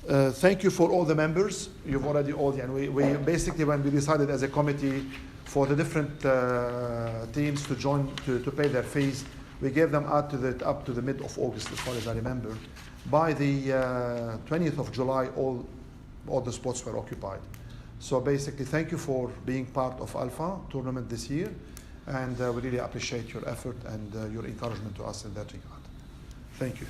Thank you for all the members. You've already all, and we basically, when we decided as a committee for the different teams to join to pay their fees, we gave them up to the mid of August, as far as I remember. By the 20th of July, all the spots were occupied. So basically, thank you for being part of ALFA tournament this year, and we really appreciate your effort and your encouragement to us in that regard. Thank you.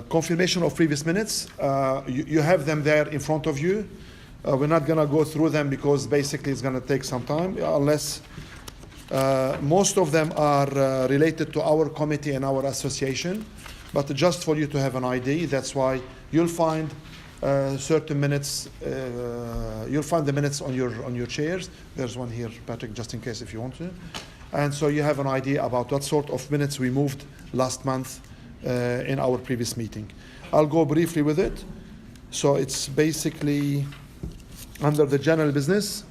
Confirmation of previous minutes. You have them there in front of you. We're not going to go through them because basically it's going to take some time, unless most of them are related to our committee and our association. But just for you to have an idea, that's why you'll find certain minutes. You'll find the minutes on your chairs. There's one here, Patrick, just in case if you want to. And so you have an idea about what sort of minutes we moved last month in our previous meeting. I'll go briefly with it. So it's basically under the general business.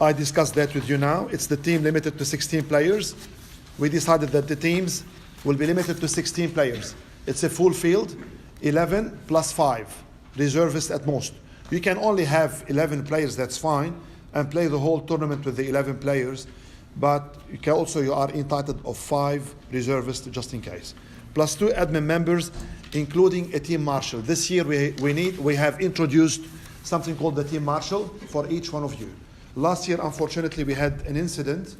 I discussed that with you now. It's the team limited to 16 players. We decided that the teams will be limited to 16 players. It's a full field, 11 plus 5, reservists at most. You can only have 11 players, that's fine, and play the whole tournament with the 11 players. But you are entitled of 5 reservists just in case. Plus 2 admin members, including a team marshal. This year we have introduced something called the team marshal for each one of you. Last year, unfortunately, we had an incident,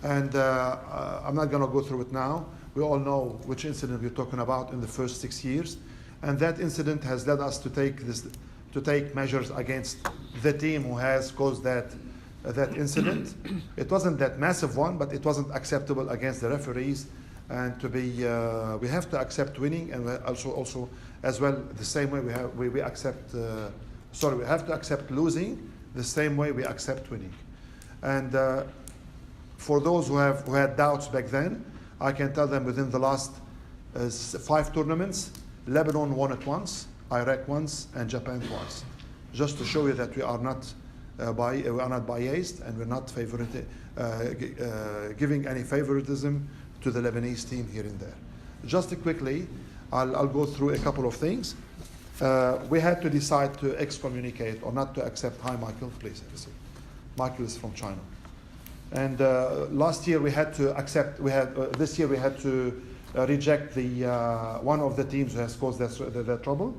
and I'm not going to go through it now. We all know which incident we're talking about in the first 6 years. And that incident has led us to take measures against the team who has caused that incident. It wasn't that massive one, but it wasn't acceptable against the referees, and we have to accept winning, and also as well the same way we have to accept losing the same way we accept winning. And for those who had doubts back then, I can tell them within the last 5 tournaments, Lebanon won it once, Iraq once, and Japan once. Just to show you that we are not biased, and we're not giving any favoritism to the Lebanese team here and there. Just quickly, I'll go through a couple of things. We had to decide to excommunicate or not to accept. Hi, Michael, please have a seat. Michael is from China. And last year we had to accept. This year we had to reject the one of the teams who has caused that trouble.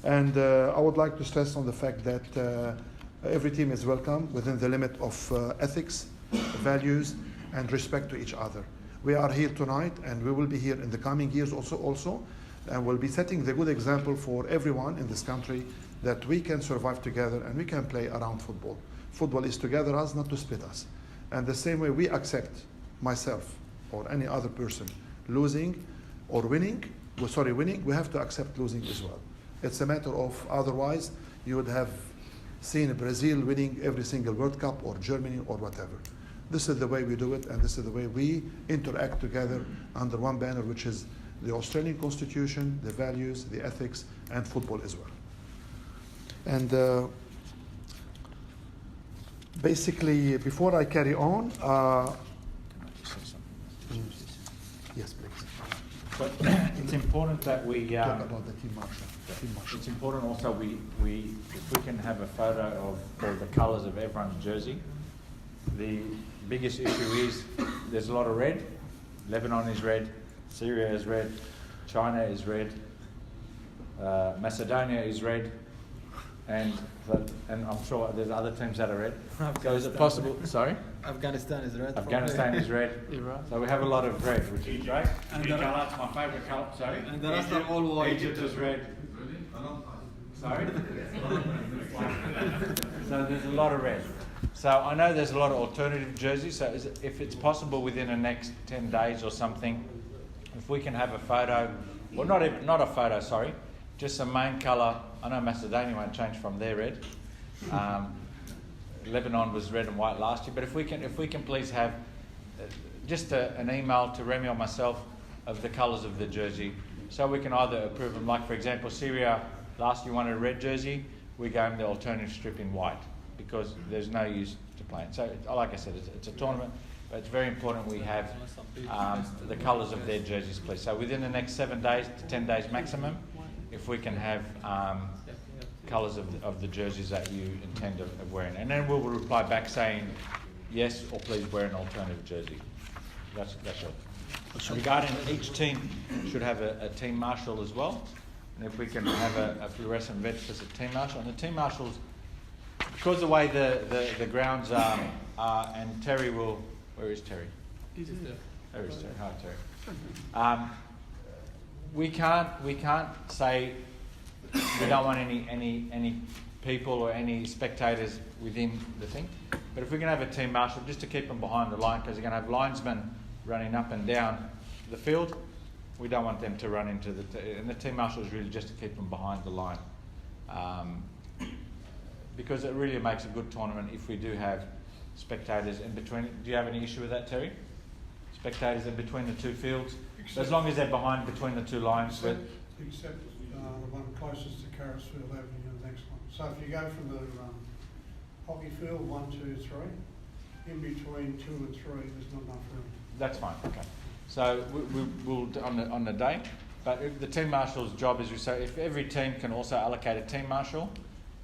And I would like to stress on the fact that every team is welcome within the limit of ethics, values, and respect to each other. We are here tonight, and we will be here in the coming years also, and we'll be setting the good example for everyone in this country that we can survive together and we can play around football. Football is together us, not to split us. And the same way we accept, myself or any other person, losing or winning, we have to accept losing as well. It's a matter of, otherwise you would have seen Brazil winning every single World Cup, or Germany, or whatever. This is the way we do it, and this is the way we interact together under one banner, which is the Australian Constitution, the values, the ethics, and football as well. And basically, before I carry on, yes, please. But it's important that we talk about the team marshal. It's important also if we can have a photo of the colours of everyone's jersey. The biggest issue is there's a lot of red. Lebanon is red, Syria is red, China is red, Macedonia is red, and I'm sure there's other teams that are red. So is it possible? Sorry? Afghanistan is red. Afghanistan is red. So we have a lot of red, which is great. And colour, my favourite colour. Sorry. And the rest are all white. Egypt is red. Sorry. So there's a lot of red. So I know there's a lot of alternative jerseys. So if it's possible within the next 10 days or something, if we can have a photo, or not a photo, sorry, just a main colour. I know Macedonia won't change from their red. Lebanon was red and white last year, but if we can please have just an email to Remy or myself of the colours of the jersey, so we can either approve them. Like for example, Syria last year wanted a red jersey. We gave them the alternative strip in white because there's no use to play it. So like I said, it's a tournament. but it's very important we have the colours of their jerseys, please. So within the next 7 days to 10 days maximum, if we can have colours of the jerseys that you intend of wearing. And then we'll reply back saying yes, or please wear an alternative jersey. That's all. Regarding each team should have a team marshal as well. And if we can have a fluorescent vest as a team marshal. And the team marshals, because the way the grounds are, and Terry will, where is Terry? He's there. There is Terry. Hi, Terry. We can't say we don't want any people or any spectators within the thing. But if we can have a team marshal just to keep them behind the line, because you're going to have linesmen running up and down the field, we don't want them to run into and the team marshal is really just to keep them behind the line. Because it really makes a good tournament if we do have spectators in between. Do you have any issue with that, Terry? Spectators in between the two fields? As long as they're behind between the two lines. Except the one closest to Carrisfield Avenue and the next one. So if you go from the hockey field, 1, 2, 3, in between 2 and 3, there's not enough room. That's fine, okay. So we'll on the day, but if the team marshal's job is, if every team can also allocate a team marshal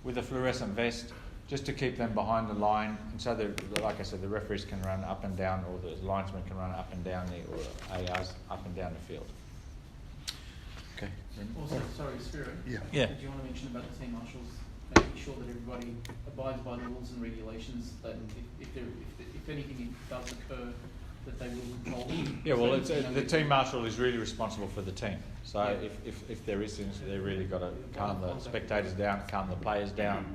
with a fluorescent vest, just to keep them behind the line, and so like I said, the referees can run up and down, or the linesmen can run up and down, or ARs up and down the field. Okay. Also, sorry, Spiro. Yeah. Did you want to mention about the team marshals making sure that everybody abides by the rules and regulations, that if anything does occur, that they will control? Yeah, well, the team marshal is really responsible for the team. So if there is things, they really got to calm the spectators down, calm the players down,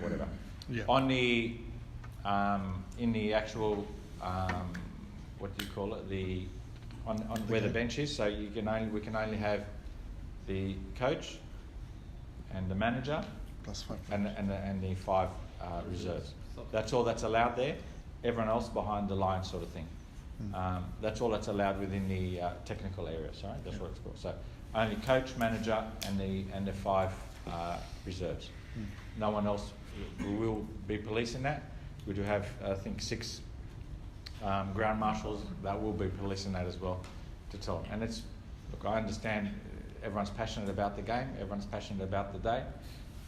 whatever. Yeah. On the in the actual what do you call it? On where the bench is. So we can only have the coach and the manager Plus 5. and the 5 reserves. That's all that's allowed there. Everyone else behind the line, sort of thing. That's all that's allowed within the technical area. Sorry, that's what it's called. So only coach, manager, and the 5 reserves. No one else will be policing that. We do have, I think, 6 ground marshals that will be policing that as well to tell. And it's, look, I understand everyone's passionate about the game, everyone's passionate about the day,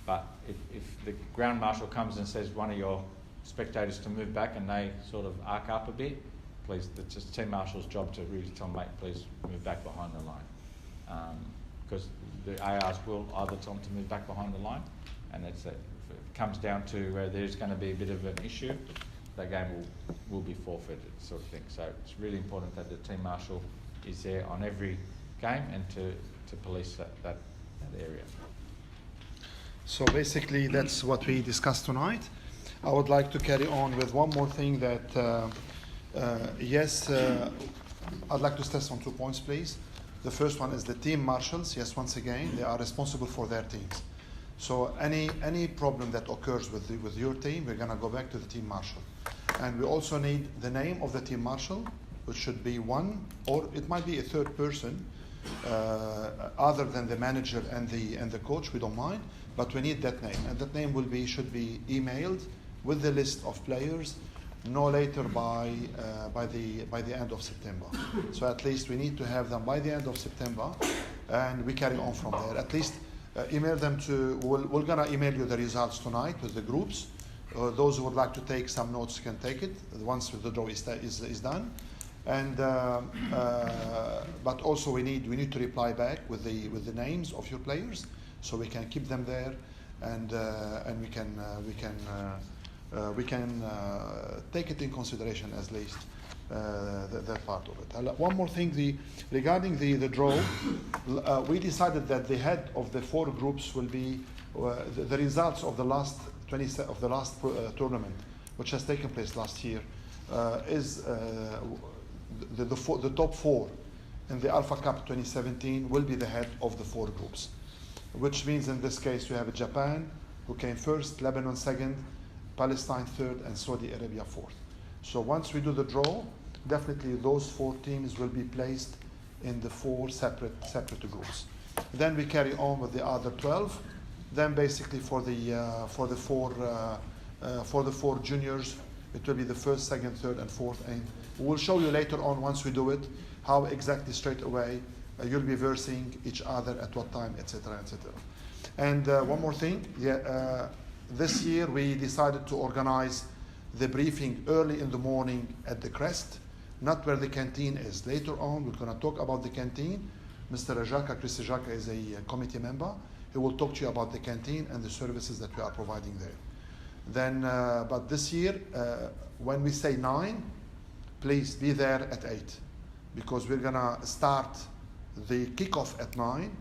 but if the ground marshal comes and says one of your spectators to move back and they sort of arc up a bit, please, it's just team marshal's job to really tell them, mate, please move back behind the line. Because the ARs will either tell them to move back behind the line, and if it comes down to where there's going to be a bit of an issue, that game will be forfeited, sort of thing. So it's really important that the team marshal is there on every game and to police that area. So basically that's what we discussed tonight. I would like to carry on with one more thing that, I'd like to stress on 2 points, please. The first one is the team marshals. Yes, once again, they are responsible for their teams. So any problem that occurs with your team, we're going to go back to the team marshal. And we also need the name of the team marshal, which should be one, or it might be a third person, other than the manager and the coach. We don't mind, but we need that name, and that name should be emailed with the list of players no later by the end of September. So at least we need to have them by the end of September, and we carry on from there. At least email them to. We're gonna email you the results tonight with the groups. Those who would like to take some notes can take it once the draw is done. And but also we need to reply back with the names of your players, so we can keep them there, and we can take it in consideration as least that part of it. One more thing, regarding the draw, we decided that the head of the 4 groups will be the results of the last tournament, which has taken place last year, is the top 4 in the ALFA Cup 2017 will be the head of the 4 groups, which means in this case we have Japan, who came first, Lebanon second, Palestine third, and Saudi Arabia fourth. So once we do the draw, definitely those 4 teams will be placed in the 4 separate groups. Then we carry on with the other 12. Then basically for the 4 juniors, It will be the first, second, third, and fourth aim. We will show you later on, once we do it, how exactly straight away you'll be versing each other at what time, etc., etc. And one more thing, this year we decided to organize the briefing early in the morning at the crest, not where the canteen is. Later on, we're going to talk about the canteen. Mr. Rajaka, Chris Rajaka is a committee member. He will talk to you about the canteen and the services that we are providing there. Then, but this year, when we say 9, please be there at 8, because we're going to start the kickoff at 9,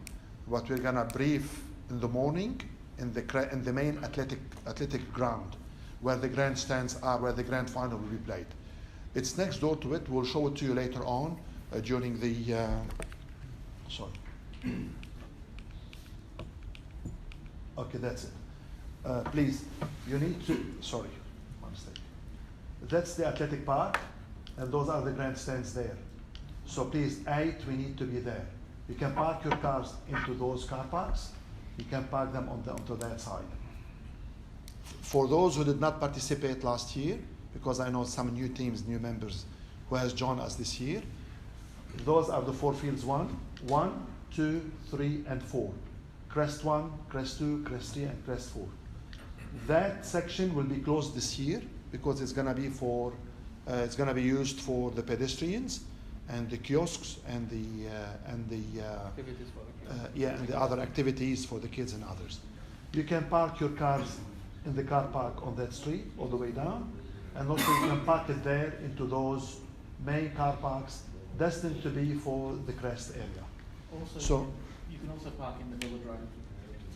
but we're going to brief in the morning in the main athletic ground, where the grandstands are, where the grand final will be played. It's next door to it. We'll show it to you later on during the. Sorry. Okay, that's it. Please, you need to. Sorry, my mistake. That's the athletic park, and those are the grandstands there. So please, 8, we need to be there. You can park your cars into those car parks. You can park them onto that side. For those who did not participate last year, because I know some new teams, new members who has joined us this year, those are the 4 fields: 1, 2, 3, and 4. Crest 1, Crest 2, Crest 3, and Crest 4. That section will be closed this year because it's going to be used for the pedestrians and the kiosks and the other activities for the kids and others. You can park your cars in the car park on that street all the way down, and also you can park it there into those main car parks destined to be for the crest area. Also, So you can also park in the velodrome.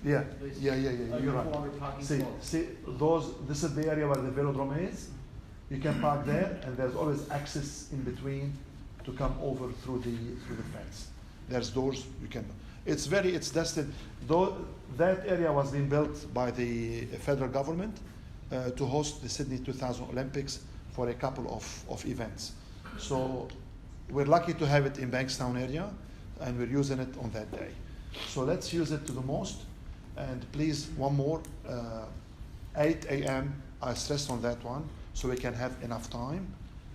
yeah, There's you're right. 400 parking See, spots. this is the area where the velodrome is. You can park there, and there's always access in between to come over through the fence. There's doors you can. It's destined. Though that area was being built by the federal government to host the Sydney 2000 Olympics for a couple of events. So we're lucky to have it in Bankstown area, and we're using it on that day. So let's use it to the most. And please, one more, 8 a.m. I stress on that one, so we can have enough time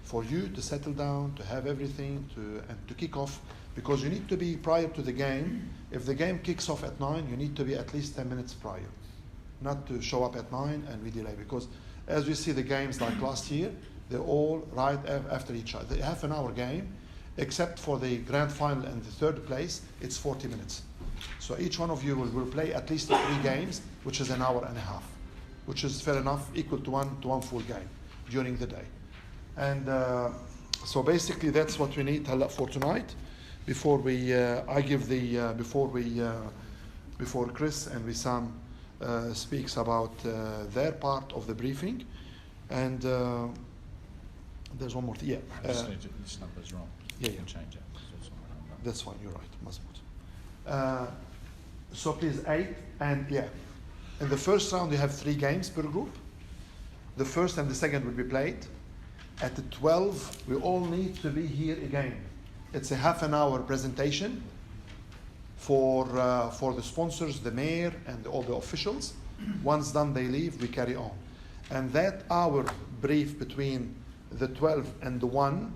for you to settle down, to have everything, and to kick off, because you need to be prior to the game. If the game kicks off at 9, you need to be at least 10 minutes prior, not to show up at 9 and we delay, because as we see the games like last year, they're all right after each other. The half an hour game, except for the grand final and the third place, it's 40 minutes. So each one of you will play at least 3 games, which is an hour and a half, which is fair enough, equal to one full game during the day. And so basically that's what we need for tonight. Before we, I give the before Chris and Wissam speaks about their part of the briefing, and there's one more thing. Yeah, This number's wrong. Yeah, You can change it. that's fine. You're right, Mazbout. So please 8, and yeah, in the first round you have 3 games per group. The first and the second will be played. At the 12, we all need to be here again. It's a half an hour presentation for the sponsors, the mayor, and all the officials. Once done, they leave, we carry on. And that hour brief between the 12 and the 1,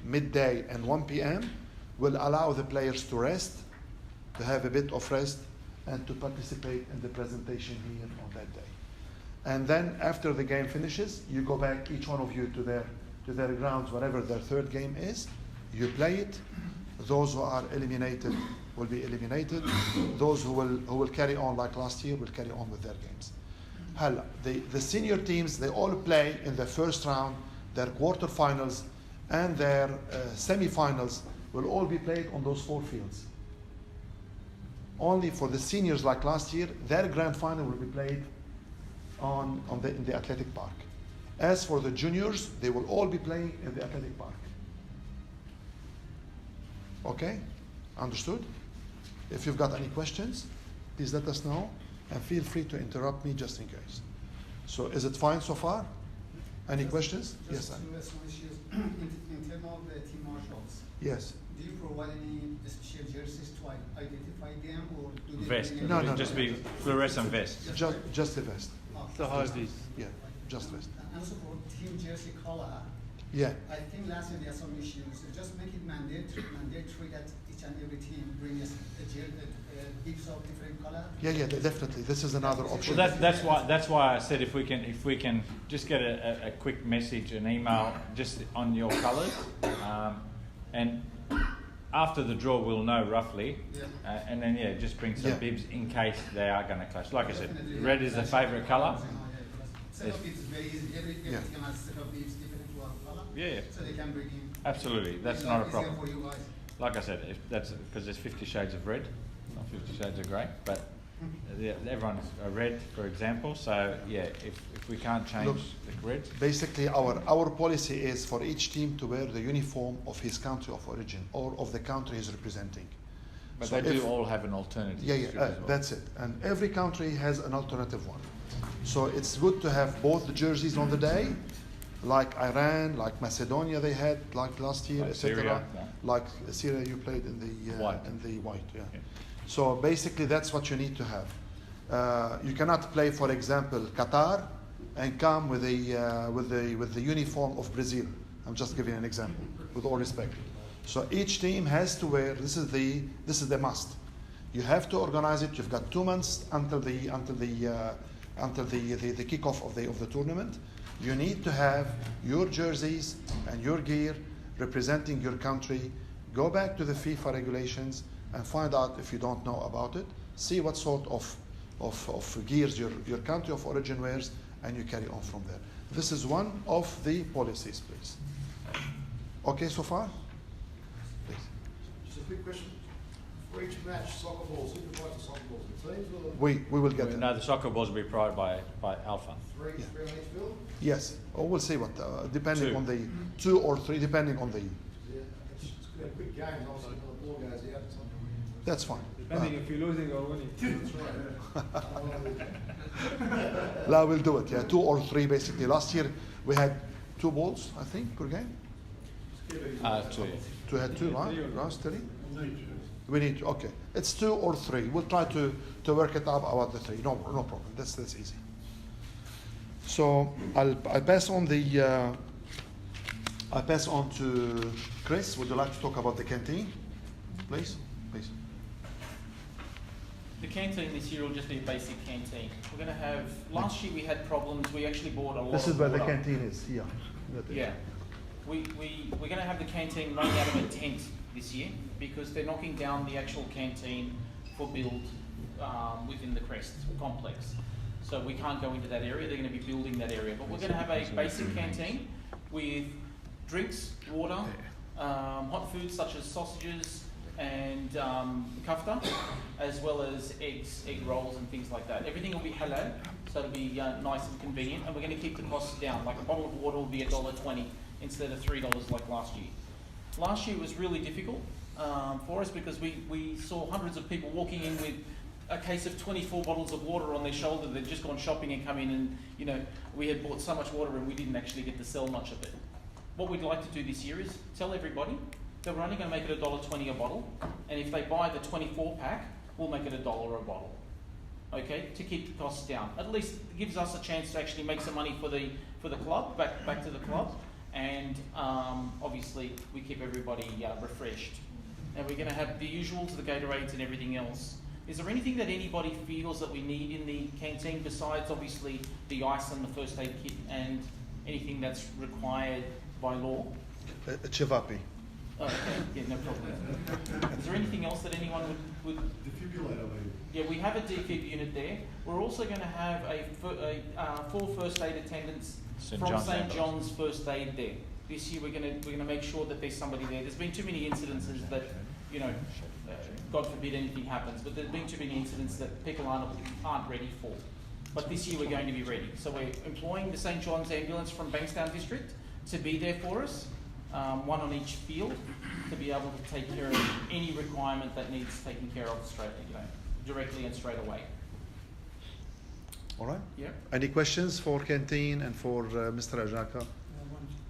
midday and 1 p.m., will allow the players to rest, to have a bit of rest, and to participate in the presentation here on that day. And then after the game finishes, you go back, each one of you, to their grounds, whatever their third game is. You play it. Those who are eliminated will be eliminated. Those who will carry on like last year will carry on with their games. The senior teams, they all play in the first round. Their quarterfinals and their semifinals will all be played on those 4 fields. Only for the seniors, like last year, their grand final will be played in the athletic park. As for the juniors, they will all be playing in the athletic park. Okay? Understood? If you've got any questions, please let us know, and feel free to interrupt me just in case. So is it fine so far? Any questions? Yes, sir. Just two issues. In terms of the team marshals, Yes. do you provide any special jerseys to identify them, or do they Vest. bring No, any- no, Just be fluorescent vest. Just the vest. Oh, The Harveys. Yeah. just rest. And also for team jersey color, Yeah. I think last year there are some issues. Just make it mandatory that each and every team brings bibs of different color. Yeah, definitely. This is another option. Well, that's why I said if we can just get a quick message, an email, just on your colours, and after the draw we'll know roughly, and then just bring some bibs in case they are going to clash. Like I said, red is the favourite colour. Set of bibs is very easy. Every team has set of bibs different to our color. Yeah. So they can bring in. Absolutely, that's It's not a easier problem. for you guys. Like I said, if that's because there's 50 shades of red, not 50 shades of grey, but everyone's a red, for example. So if we can't change Look, the red, basically, our policy is for each team to wear the uniform of his country of origin or of the country he's representing. but So they do if- all have an alternative. strip as well. That's it. And every country has an alternative one. So it's good to have both the jerseys on the day, like Iran, like Macedonia they had like last year, Like etc. Syria, yeah. Like Syria, you played in the White. Yeah. So basically, that's what you need to have. You cannot play, for example, Qatar, and come with the uniform of Brazil. I'm just giving an example, with all respect. So each team has to wear. This is the must. You have to organize it. You've got 2 months until the kickoff of the tournament. You need to have your jerseys and your gear representing your country. Go back to the FIFA regulations and find out if you don't know about it. See what sort of gears your country of origin wears, and you carry on from there. This is one of the policies, please. Okay, so far? Please. Just a quick question. For each match, soccer balls, who provides the soccer balls? The teams or the We will get them. No, the soccer balls will be provided by ALFA. three on each field? Yes, or we'll see what, depending 2. on the 2 or 3, depending on the. Yeah, it's a quick game, obviously, when the ball goes out. That's fine. Depending if you're losing or winning. That's right. La will do it. Yeah, 2 or 3 basically. Last year we had 2 balls, I think, per game. 2. We had 2, right? Last 3. Need to. We need to. Okay, it's 2 or 3. We'll try to work it out about the 3. No problem. That's easy. So I'll pass on I pass on to Chris. Would you like to talk about the canteen, please? The canteen this year will just be a basic canteen. We're going to have, last year we had problems, we actually bought a lot This of is where the water. canteen is. Here. Yeah. We're going to have the canteen running out of a tent this year because they're knocking down the actual canteen for build within the Crest complex. So we can't go into that area, they're going to be building that area. But we're going to have a basic canteen with drinks, water, hot foods such as sausages and kafta, as well as eggs, egg rolls and things like that. Everything will be halal, so it'll be nice and convenient, and we're going to keep the costs down. Like a bottle of water will be $1.20 instead of $3 like last year. Last year was really difficult for us because we saw hundreds of people walking in with a case of 24 bottles of water on their shoulder. They'd just gone shopping and come in and, we had bought so much water and we didn't actually get to sell much of it. What we'd like to do this year is tell everybody that we're only going to make it $1.20 a bottle, and if they buy the 24 pack, we'll make it $1 a bottle. Okay, to keep the costs down. At least it gives us a chance to actually make some money for the club, back to the club, and obviously we keep everybody refreshed. And we're going to have the usuals, the Gatorades and everything else. Is there anything that anybody feels that we need in the canteen besides obviously the ice and the first aid kit and anything that's required by law? Chivapi. Oh, okay, yeah, no problem. Is there anything else that anyone would Defibrillator, maybe. Yeah, we have a defib unit there. We're also going to have full first aid attendants St. from John's St. ambulance. John's First Aid there. This year we're going to make sure that there's somebody there. There's been too many incidences that, God forbid anything happens, but there's been too many incidents that people aren't ready for. But this year we're going to be ready. So we're employing the St. John's ambulance from Bankstown District to be there for us, one on each field, to be able to take care of any requirement that needs taken care of directly and straight away. All right. Yeah. Any questions for canteen and for Mr. Ajaka?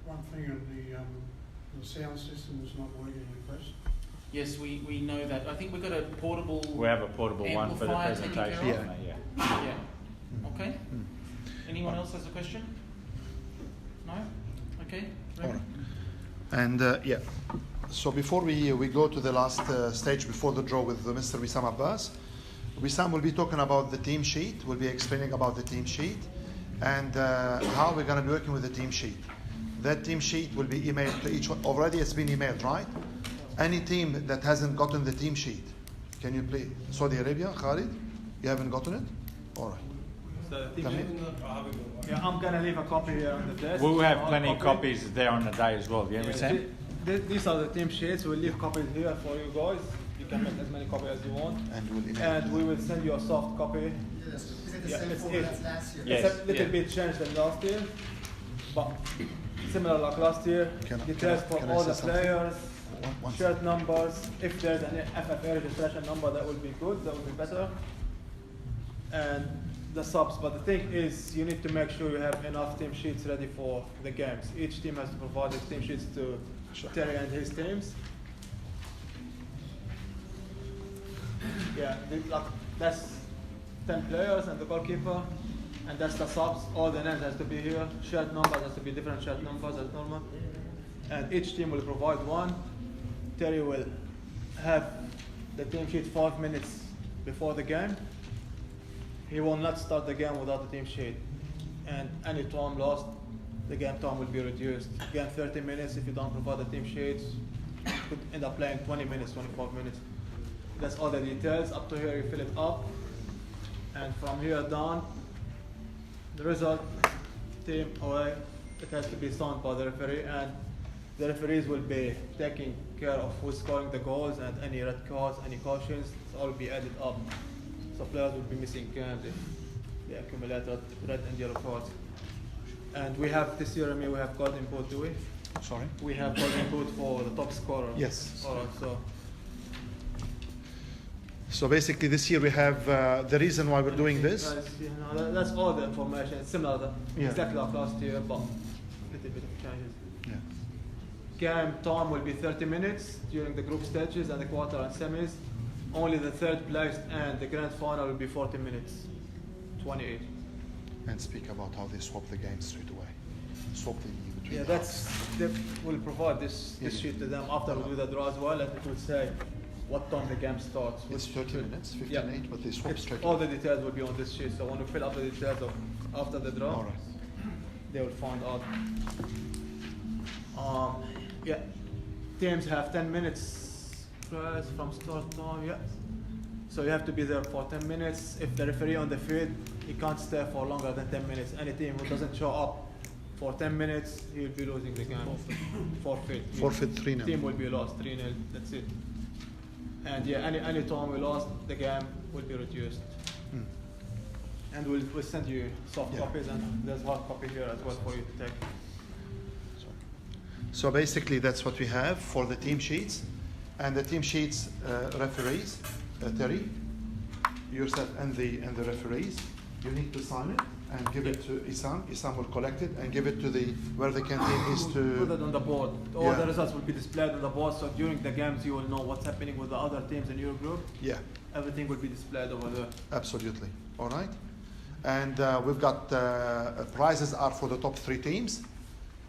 One thing, the sound system is not working in Crest. Yes, we know that. I think we've got a portable. We have a portable one for the amplifier taken care presentation. of. Yeah. Yeah. Okay. Anyone else has a question? No? Okay. All right. And yeah, so before we go to the last stage before the draw with Mr. Wissam Abbas, Wissam will be talking about the team sheet. We'll be explaining about the team sheet and how we're going to be working with the team sheet. That team sheet will be emailed to each one. Already it's been emailed, right? Any team that hasn't gotten the team sheet, can you please? Saudi Arabia, Khalid, you haven't gotten it? All right. So the Come team in. yeah, I'm gonna leave a copy here on the desk. We'll have Hard plenty of copy. copies there on the day as well. Yeah, Sam? These are the team sheets. We'll leave copies here for you guys. You can make as many copies as you want. And we'll email And we will send you a soft copy. Yes, is it the Yeah, same it's format it. as last year? Yes, It's a little yeah. bit changed than last year, but similar like last year. Details for can I all say the something? players, One shirt numbers. If there's an FFA registration number, that would be good. That would be better. And the subs. But the thing is, you need to make sure you have enough team sheets ready for the games. Each team has to provide its team sheets to Terry and his teams. Yeah, that's 10 players and the goalkeeper, and that's the subs. All the names has to be here. Shirt numbers has to be different shirt numbers as normal. And each team will provide one. Terry will have the team sheet 5 minutes before the game. He will not start the game without the team sheet. And any time lost, the game time will be reduced. Game 30 minutes, if you don't provide the team sheets, you could end up playing 20 minutes, 25 minutes. That's all the details. Up to here, you fill it up. And from here down, the result, team away, it has to be signed by the referee. And the referees will be taking care of who's scoring the goals and any red cards, any cautions. It's all will be added up. So players will be missing games if they accumulate red and yellow cards. And we have this year, we have golden boot, do we? Sorry? We have golden boot for the top scorer. Yes. All right, So basically this year we have, the reason why we're doing this, That's all the information. It's similar, Yeah. exactly like last year, but a little bit of changes. yeah. Game time will be 30 minutes during the group stages and the quarter and semis. Only the third place and the grand final will be 40 minutes, 28. And speak about how they swap the games straight away. Swap the between Yeah, the that's they will provide this Yeah. sheet to them after we do the draw as well, and it will say what time the game starts. It's which 30 should- minutes, 15 yeah. 8, but they swap It's- straight all away. the details will be on this sheet. So when we fill up the details of after the draw, All right. they will find out. Yeah, teams have 10 minutes press from start time. Yeah, so you have to be there for 10 minutes. If the referee on the field, he can't stay for longer than 10 minutes. Any team who doesn't show up for 10 minutes, he will be losing the game. Forfeit. Forfeit 3-0. Team will be lost 3-0. That's it. And yeah, any time we lost, the game will be reduced. Mm. And we'll send you soft Yeah. copies, and there's hard copy here as well for you to take. So basically that's what we have for the team sheets. And the team sheets, referees, Terry, yourself and the referees, you need to sign it and give it to Isam. Isam will collect it and give it to the, where the canteen is Put to, it on the board. All Yeah. the results will be displayed on the board, so during the games you will know what's happening with the other teams in your group. yeah, Everything will be displayed over there. absolutely. All right. And we've got prizes are for the top 3 teams,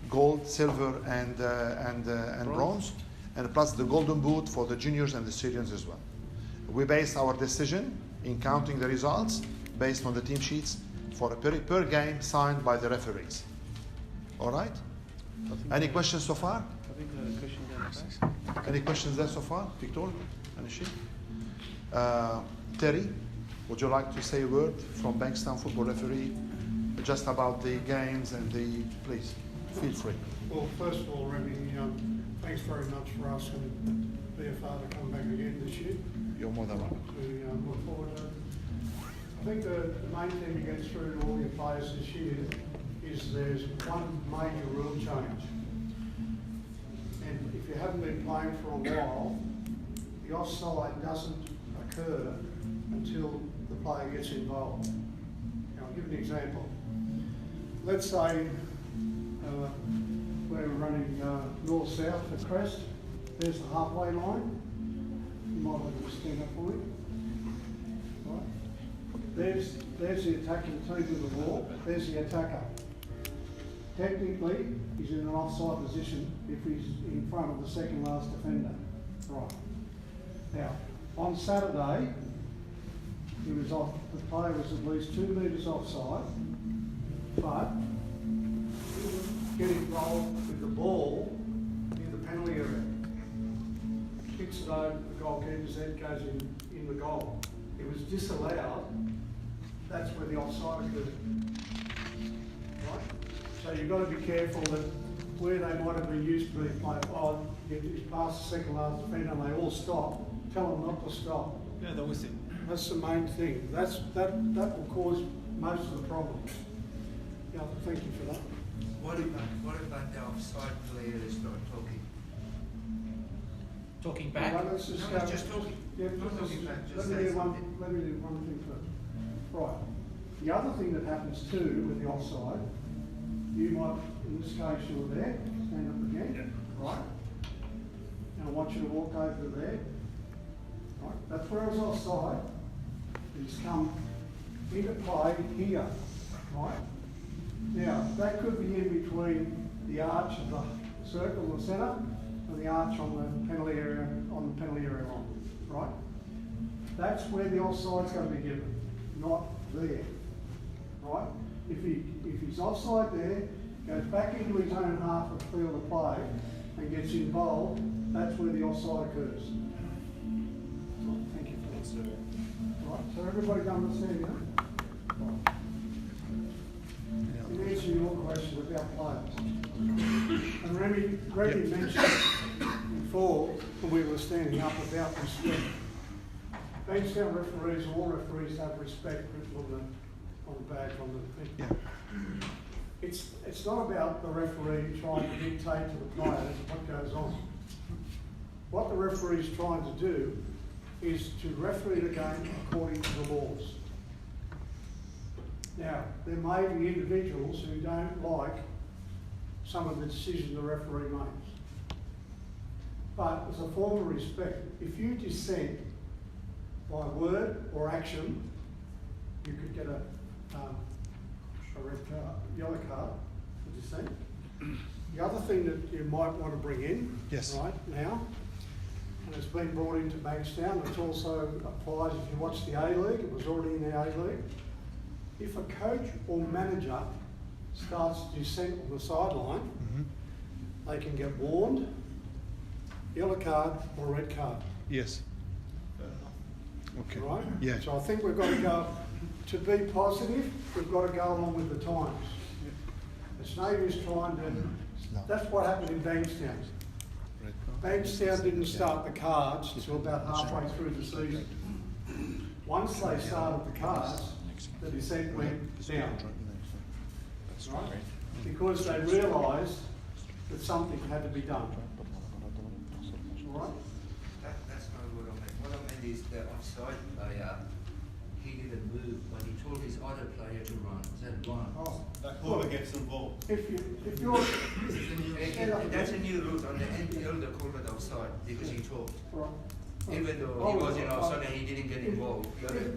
gold, silver, and bronze, and plus the golden boot for the juniors and the seniors as well. We base our decision in counting the results based on the team sheets for a per game signed by the referees. All right. Any questions so far? I think the question there. Any questions there so far, Victor? Anishi? Terry, would you like to say a word from Bankstown football referee just about the games and the, please, feel free. Well, first of all, Remy, thanks very much for asking BFR to come back again this year. You're more than welcome. To look forward to it. I think the main thing to get through to all your players this year is there's one major rule change. And if you haven't been playing for a while, the offside doesn't occur until the player gets involved. Now, I'll give an example. Let's say we're running north-south for Crest. There's the halfway line. You might want to stand up for me. Right. There's the attacking team with the ball. There's the attacker. technically, he's in an offside position if he's in front of the second last defender. Right. Now, on Saturday, he was off, the player was at least 2 metres offside, but he didn't get involved with the ball in the penalty area. Kicks it over, the goalkeeper's head goes in the goal. It was disallowed. That's where the offside occurred. Right? So you've got to be careful that where they might have been used to be played, oh, you pass the second last defender and they all stop, tell them not to stop. Yeah, the whistle. That's the main thing. That will cause most of the problems. Yeah, thank you for that. What about the offside player is not talking? Talking back. Well, let's just No, go. it's just talking. Yeah, Not talking back, just let me say do one. something. Let me do one thing first. Right. The other thing that happens too with the offside, you might, in this case, you were there. Stand up again. Right. And I want you to walk over to there. Right. That's where I was offside. He's come into play here. Right. Now that could be in between the arch of the circle in the centre and the arch on the penalty area line. Right. That's where the offside's going to be given, not there. Right. If he's offside there, goes back into his own half of the field of play and gets involved, that's where the offside occurs. Thank you for that, sir. Right, so everybody understand that? Right. In answer to your question about players, and Remy mentioned before when we were standing up about respect. Bankstown referees, all referees have respect written on the badge on the thing. Yeah. It's not about the referee trying to dictate to the players what goes on. What the referee is trying to do is to referee the game according to the laws. Now, there may be individuals who don't like some of the decisions the referee makes. But as a form of respect, if you dissent by word or action, you could get a red card, yellow card for dissent. The other thing that you might want to bring in, Yes. right now, and it's been brought into Bankstown, it also applies if you watch the A-League, it was already in the A-League. If a coach or manager starts to dissent on the sideline, they can get warned, yellow card or red card. Yes. Okay. Right? Yeah. So I think we've got to go, to be positive, we've got to go along with the times. It's no use trying to, that's what happened in Bankstown. Bankstown didn't start the cards until about halfway through the season. Once they started the cards, the dissent went down. Right? Because they realised that something had to be done. All right? That's not what I meant. What I meant is the offside player, he didn't move, but he told his other player to run. Said run. Oh. That caller gets involved. If you're That's a new rule on the NPL. They call it offside because he told. right. Even though he was in offside and he didn't get involved,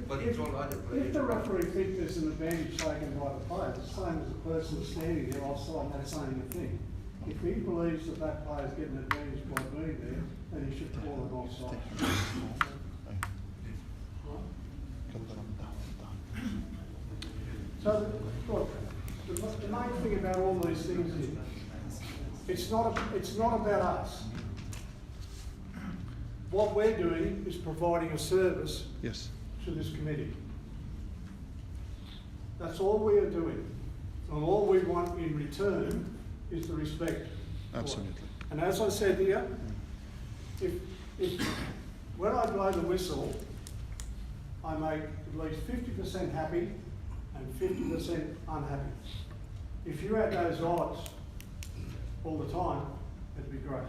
but he told other players. If the referee thinks there's an advantage taken by the player, it's the same as the person standing there offside not saying a thing. If he believes that that player's getting an advantage by being there, then he should call it offside. So, look, the main thing about all these things is, it's not about us. What we're doing is providing a service Yes. to this committee. That's all we are doing. And all we want in return is the respect. for it. Absolutely. And as I said here, if when I blow the whistle, I make at least 50% happy and 50% unhappy. If you had those odds all the time, it'd be great.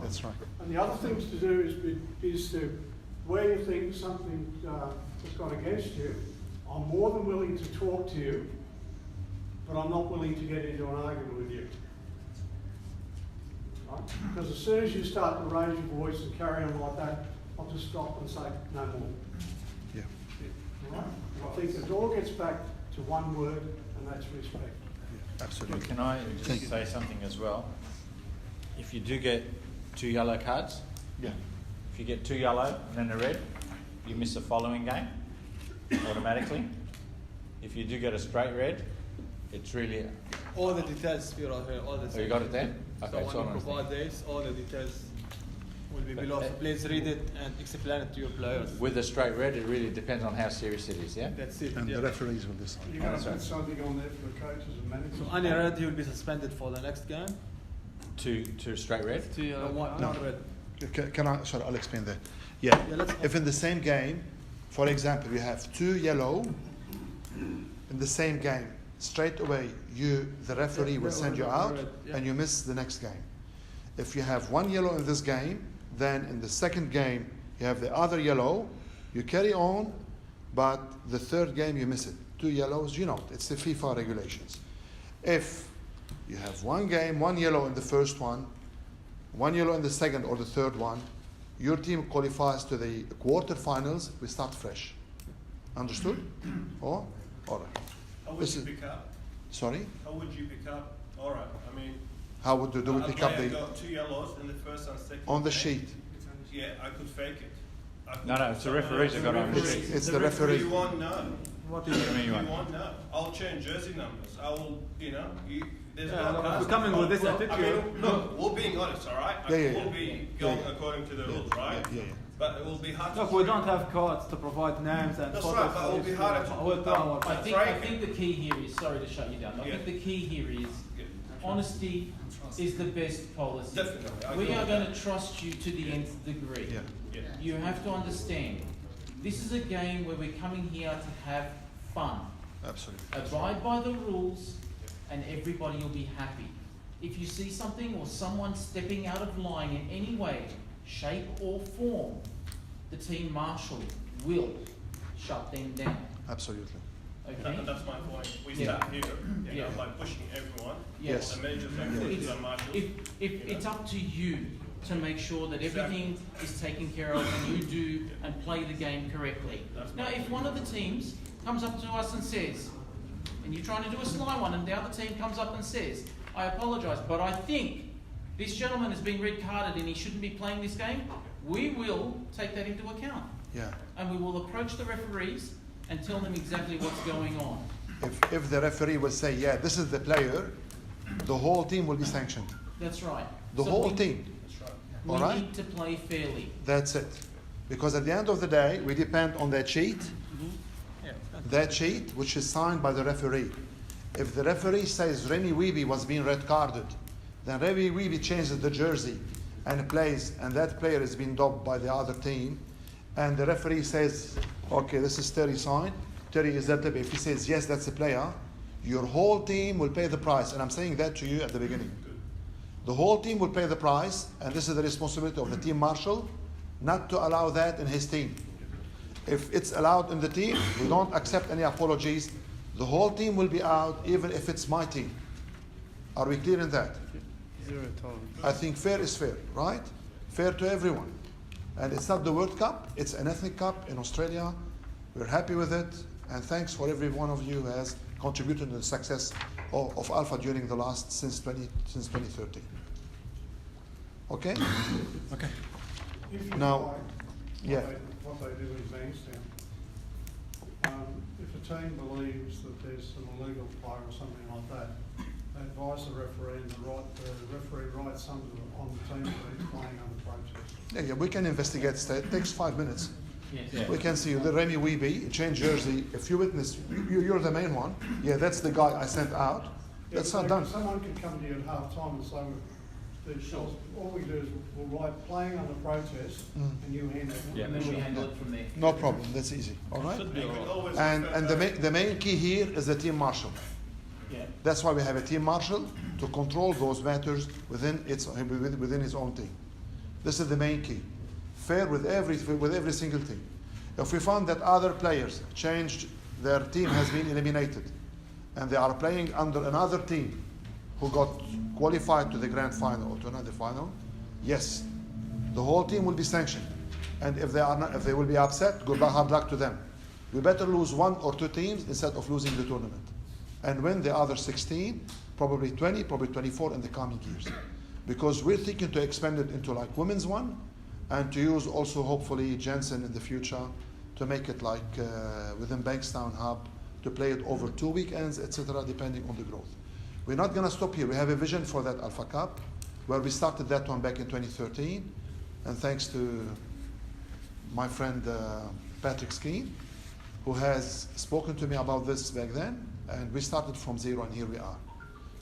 That's right. And the other things to do is to, where you think something has gone against you, I'm more than willing to talk to you, but I'm not willing to get into an argument with you. Right? Because as soon as you start to raise your voice and carry on like that, I'll just stop and say no more. Yeah. All right? I think it all gets back to one word, and that's respect. Absolutely. Can I just say something as well? If you do get 2 yellow cards, Yeah. if you get 2 yellow and then a red, you miss the following game automatically. If you do get a straight red, it's really. All the details here are here. All the Oh, you got it there? So Okay, when so you provide this, all the details will be below. So please read it and explain it to your players. With a straight red, it really depends on how serious it is, yeah? That's it. And yeah. the referees will decide. You're going to put something on there for the coaches and managers? So any red, he will be suspended for the next game. To straight red? One No. red. Can I? Sorry, I'll explain that. Yeah. Yeah, let's- If in the same game, for example, you have 2 yellow in the same game, straight away, the referee will send you out, and you miss the next game. If you have 1 yellow in this game, then in the second game you have the other yellow. You carry on, but the third game you miss it. 2 yellows, it's the FIFA regulations. If you have 1 game, 1 yellow in the first one, 1 yellow in the second or the third one, your team qualifies to the quarterfinals. We start fresh. Understood? All right. How would This you is- pick up? Sorry? How would you pick up? All right. I mean, How would do we a pick up player the got 2 yellows in the first and second. on the game. sheet? Yeah, I could fake it. I could No, it's the referees that got on the sheet. It's the referee. You won't know. What is it? You You want? won't know. I'll change jersey numbers. I will, there's Yeah, no look, cards. we're coming with this Look, attitude. look, we're being honest, all right? Yeah, yeah, We'll yeah. be going Yeah. according to the rules, right? Yeah. But it will be hard Look, to we don't have cards to provide names and That's photos. right, but it will for be this. harder to We'll put try up. our I best. think the key here is, sorry to shut you down, I Yeah. think the key here is Yeah. honesty is the best policy. Definitely. I We agree are with going that. to trust you to the nth degree. Yeah. Yeah. You have to understand, this is a game where we're coming here to have fun. Absolutely. Abide by the rules and everybody will be happy. If you see something or someone stepping out of line in any way, shape or form, the team marshal will shut them down. Absolutely. Okay? And that's my point. We Yeah. start here, Yeah. by pushing everyone. Yes. The majors and It's, the marshals. it's up to you to make sure that everything is taken care of and you do and play the game correctly. Now, if one of the teams comes up to us and says, and you're trying to do a sly one, and the other team comes up and says, I apologise, but I think this gentleman has been red carded and he shouldn't be playing this game, we will take that into account. Yeah. And we will approach the referees and tell them exactly what's going on. If the referee will say, yeah, this is the player, the whole team will be sanctioned. That's right. The So whole we- team. We All right? need to play fairly. That's it. Because at the end of the day, we depend on that sheet, that sheet which is signed by the referee. If the referee says Remy Weeby was being red carded, then Remy Weeby changes the jersey and plays, and that player is being dobbed by the other team, and the referee says, okay, this is Terry signed, Terry is that. If he says, yes, that's the player, your whole team will pay the price. And I'm saying that to you at the beginning. The whole team will pay the price, and this is the responsibility of the team marshal, not to allow that in his team. If it's allowed in the team, we don't accept any apologies. The whole team will be out, even if it's my team. Are we clear in that? I think fair is fair, right? Fair to everyone. And it's not the World Cup, it's an ethnic cup in Australia. We're happy with it, and thanks for every one of you who has contributed to the success of ALFA during the last, since 2013. Okay? Okay. If you Now, like, yeah. what they do in Bankstown, if a team believes that there's an illegal play or something like that, they advise the referee, and the referee writes something on the team that he's playing under protest. Yeah, we can investigate. It takes 5 minutes. Yes. We can see you. The Remy Weeby, change jersey. If you witness, you're the main one. Yeah, that's the guy I sent out. Yeah, That's but not done. Someone can come to you at half time and say, all we do is we'll write playing under protest, and you hand it. Yeah. And then we handle it from there. No problem. That's easy. All right. And you can always And refer the main key here is the team marshal. Yeah. That's why we have a team marshal to control those matters within his own team. This is the main key. Fair with every single team. If we find that other players changed, their team has been eliminated, and they are playing under another team who got qualified to the grand final or to another final, yes, the whole team will be sanctioned. And if they will be upset, goodbye, hard luck to them. We better lose 1 or 2 teams instead of losing the tournament, and win the other 16 probably 20, probably 24 in the coming years. Because we're thinking to expand it into like women's one, and to use also hopefully Jensen in the future to make it like within Bankstown Hub, to play it over 2 weekends, etc., depending on the growth. We're not going to stop here. We have a vision for that Alpha Cup, where we started that one back in 2013, and thanks to my friend Patrick Skeen, who has spoken to me about this back then, and we started from zero, and here we are.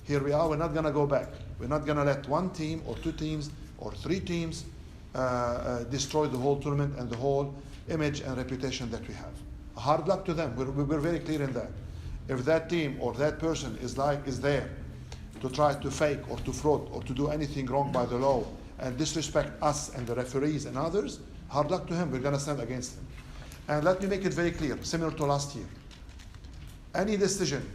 Here we are. We're not going to go back. We're not going to let one team or two teams or three teams destroy the whole tournament and the whole image and reputation that we have. Hard luck to them. We're very clear in that. If that team or that person is there to try to fake or to fraud or to do anything wrong by the law and disrespect us and the referees and others, hard luck to him. We're going to stand against him. And let me make it very clear, similar to last year. Any decision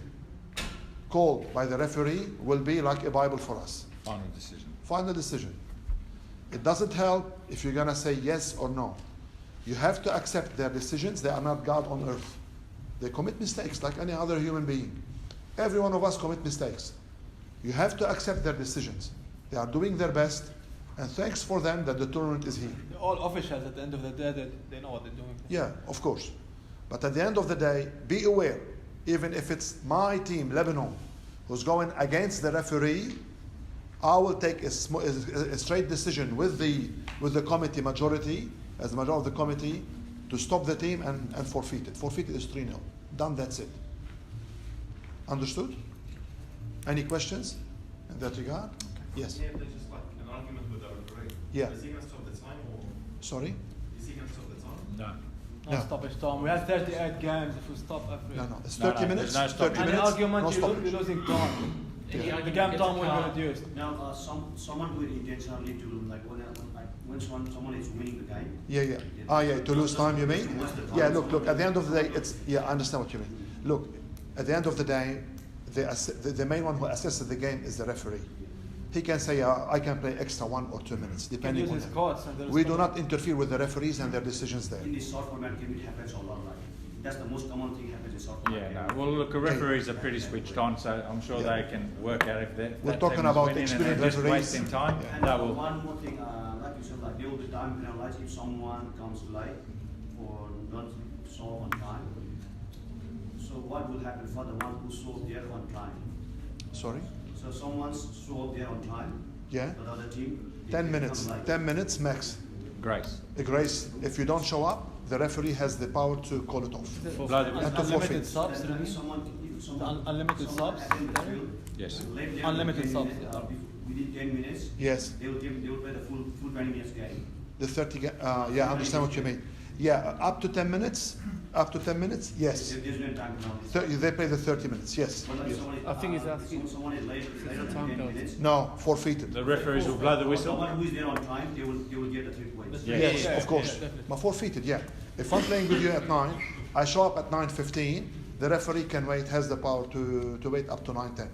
called by the referee will be like a Bible for us. Final decision. Final decision. It doesn't help if you're going to say yes or no. You have to accept their decisions. They are not God on earth. They commit mistakes like any other human being. Every one of us commit mistakes. You have to accept their decisions. They are doing their best, and thanks for them that the tournament is here. All officials at the end of the day, they know what they're doing. Yeah, of course. But at the end of the day, be aware, even if it's my team, Lebanon, who's going against the referee, I will take a straight decision with the committee majority, as the majority of the committee, to stop the team and forfeit it. Forfeit it is 3-0. Done, that's it. Understood? Any questions in that regard? Yes. Yeah, there's just like an argument with the referee. Yeah. Is he going to stop the time or? Sorry? Is he going to stop the time? No. No stoppage time. We have 38 games. If we stop every. No. It's 30 minutes. there's no 30 stoppage. Any minutes. argument, No you're stoppage. losing time. Any The argument game gets time a will card. be reduced. Now, someone do it intentionally to when someone is winning the game. Yeah. To lose time, you mean? What's the time? Yeah. Look. At the end of the day, I understand what you mean. Look, at the end of the day, the main one who assesses the game is the referee. He can say, I can play extra 1 or 2 minutes, depending use on his him. cards and there's We do no- not interfere with the referees and their decisions there. In this short format game, it happens a lot. Like that's the most common thing happens in short format. Yeah, game. no. Well, look, the referees are pretty switched on, so I'm sure Yeah. they can work out if that We're that talking team is about winning and experienced they're just referees. wasting time. Yeah. And They will. one more thing, like you said, like there will be time penalized if someone comes late or not show on time. So what will happen for the one who showed there on time? Sorry? So someone showed there on time. Yeah. But the other team. 10 minutes. come late. 10 minutes max. Grace. A grace. If you don't show up, the referee has the power to call it off. Blow the And whistle. to Unlimited forfeit. subs, Then really? someone Unlimited someone subs? attend the drill, Yes. left there Unlimited 10 subs, minutes, yeah. within 10 minutes, Yes. they will play the full 20 minutes game. The 30, I understand what you mean. Yeah, up to 10 minutes. Up to 10 minutes, yes. There's no time penalty. They play the 30 minutes, yes. But if Yes. someone is, I think he's asking- someone is later than 10 minutes. No, forfeited. The referees will blow the whistle. Someone who is there on time, they will get the 3 points. Yes, Yeah, of course. definitely. But forfeited, yeah. If I'm playing with you at 9, I show up at 9:15, the referee can wait, has the power to wait up to 9:10.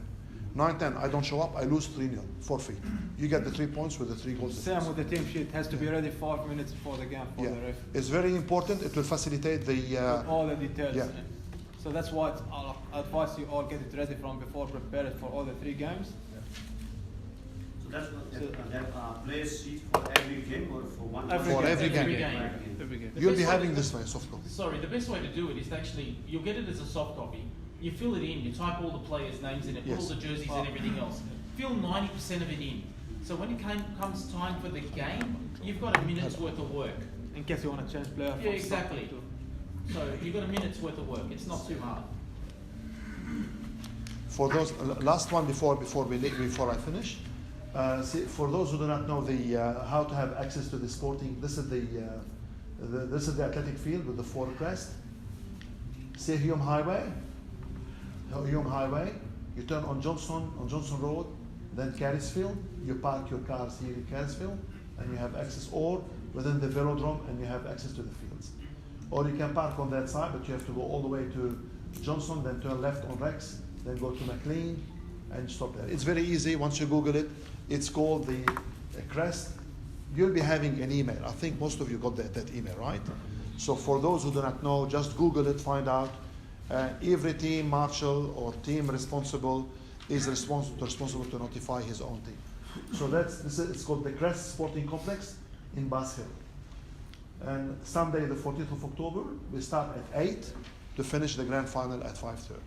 9:10, I don't show up, I lose 3-0, forfeit. You get the 3 points with the 3 goals. Same with the team sheet. Has to be ready 5 minutes before the game for Yeah, the ref. it's very important. It will facilitate the. With all the details. yeah. So that's why I'll advise you all get it ready from before, prepare it for all the 3 games. So that's that players sheet for every game or for one? Every For game. every game. Every game. Every game. You'll be best way having to- this way, soft copy. Sorry, the best way to do it is to actually, you'll get it as a soft copy. You fill it in, you type all the players' names in it, put all Yes. the jerseys and everything else. Fill 90% of it in. So when it comes time for the game, you've got a minute's worth of work. In case you want to change player. Yeah, from sub exactly. to- So you've got a minute's worth of work. It's not too hard. For those last one before I finish, for those who do not know how to have access to the sporting, this is the athletic field with the 4 crest. See Hume Highway. Hume Highway. You turn on Johnson Road, then Carisfield. You park your cars here in Carisfield, and you have access, or within the velodrome, and you have access to the fields. Or you can park on that side, but you have to go all the way to Johnson, then turn left on Rex, then go to McLean, and stop there. It's very easy. Once you Google it, it's called the Crest. You'll be having an email. I think most of you got that email, right? So for those who do not know, just Google it, find out. Every team marshal or team responsible is responsible to notify his own team. So it's called the Crest Sporting Complex in Bass Hill. And Sunday, the 14th of October, we start at 8 to finish the grand final at 5:30.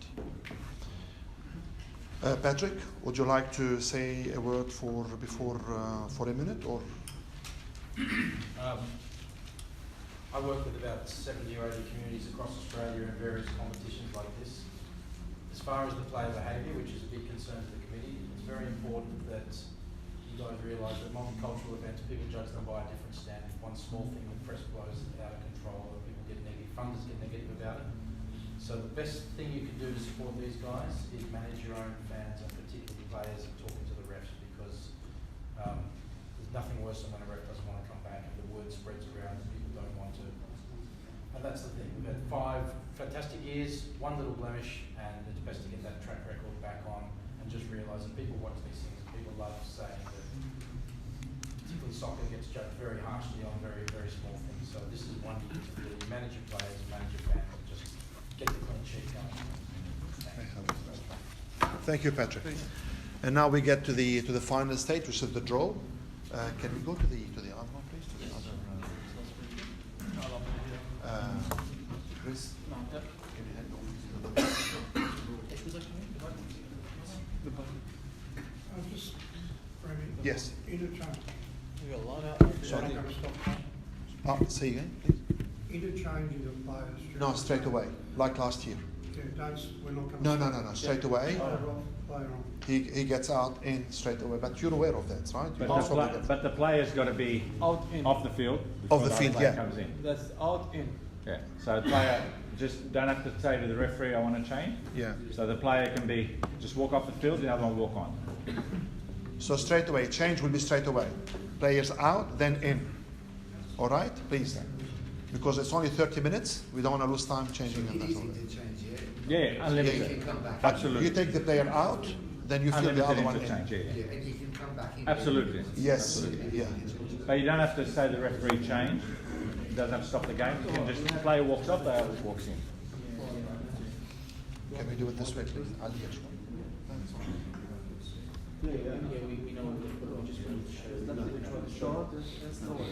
Patrick, would you like to say a word for a minute, or? I work with about 70 or 80 communities across Australia in various competitions like this. As far as the player behaviour, which is a big concern to the committee, it's very important that you guys realise that multicultural events, people judge them by a different standard. One small thing the press blows out of control, and people get negative, funders get negative about it. So the best thing you can do to support these guys is manage your own fans, and particularly players, and talking to the refs, because there's nothing worse than when a ref doesn't want to come back and the word spreads around and people don't want to. And that's the thing. We've had 5 fantastic years, 1 little blemish, and it's best to get that track record back on and just realise that people watch these things and people love saying that particularly soccer gets judged very harshly on very, very small things. So this is one you can really manage your players, manage your fans, and just get the clean sheet going. Thank you, Patrick. And now we get to the final stage, which is the draw. Can we go to the other one, please? To the other. Chris. I'm just framing the Yes. interchange. We got a lot out. Sorry. Going to stop that. Say again, please. Interchanging of players. No, straight away, like last year. Yeah, we're not coming. No, straight away. Player off, player on. He gets out in straight away. But you're aware of that, right? But the player's got to be Out in. off the field. Off the before field, other player yeah. comes in. That's out in. Yeah. So the player just don't have to say to the referee, I want to change. Yeah. So the player can be just walk off the field, the other one walk on. So straight away, change will be straight away. Players out, then in. All right, please. Because it's only 30 minutes, we don't want to lose time changing. So And that's all. easy to change, yeah? Yeah, unlimited. He can come back. Absolutely. You take the player out, then you fill the other one in. interchange, yeah. Yeah, and he can come back in. Absolutely. Yes, yeah. But you don't have to say the referee change. It doesn't have to stop the game. You can just, the player walks off, the player walks in. Can we do it this way, please? I'll get you. Yeah, we know what we just wanted to show. Short and slower.